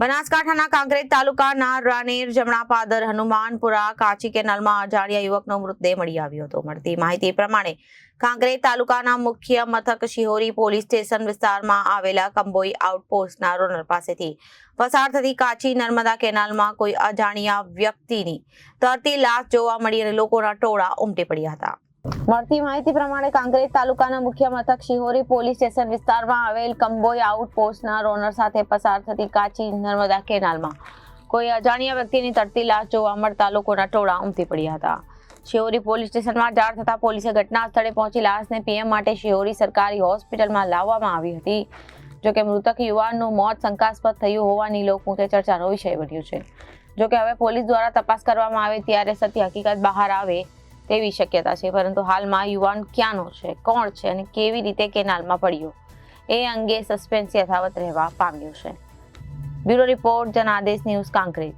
બનાસકાંઠાના કાંકરેજ તાલુકાના રાનેર જમણાપાદર હનુમાનપુરા કાચી કેનાલમાં અજાણ્યા યુવકનો મૃતદેહ મળી આવ્યો હતો। મળતી માહિતી પ્રમાણે કાંકરેજ તાલુકાના મુખ્ય મથક શિહોરી પોલીસ સ્ટેશન વિસ્તારમાં આવેલા કંબોઈ આઉટપોસ્ટના રોનર પાસેથી પસાર થતી કાચી નર્મદા કેનાલમાં કોઈ અજાણ્યા વ્યક્તિની તરતી લાશ જોવા મળી અને લોકોના ટોળા ઉમટી પડ્યા હતા। મળતી માહિતી પ્રમાણે કાંકરેજ તાલુકાના મુખ્ય મથક શિહોરી પોલીસ સ્ટેશન વિસ્તારમાં આવેલ કંબોઈ આઉટપોસ્ટના રોનર સાથે પસાર થતી કાચી નર્મદા કેનાલમાં કોઈ અજાણ્યા વ્યક્તિની તરતી લાશ જોવા મળતા લોકોના ટોળા ઉમટી પડ્યા હતા। શિહોરી પોલીસ સ્ટેશનમાં જાણ થતા પોલીસે ઘટના સ્થળે પહોંચી લાશને પીએમ માટે શિહોરી સરકારી હોસ્પિટલમાં લાવવામાં આવી હતી। જોકે મૃતક યુવાનનું મોત શંકાસ્પદ થયું હોવાની લોકમુખે ચર્ચાનો વિષય બન્યો છે। જોકે હવે પોલીસ દ્વારા તપાસ કરવામાં આવે ત્યારે સત્ય હકીકત બહાર આવે તેવી શક્યતા છે, પરંતુ હાલમાં યુવાન ક્યાંનો છે, કોણ છે અને કેવી રીતે કેનાલમાં પડ્યો એ અંગે સસ્પેન્સ યથાવત રહેવા પામ્યું છે। Bureau report, Janadesh news, Kankrej.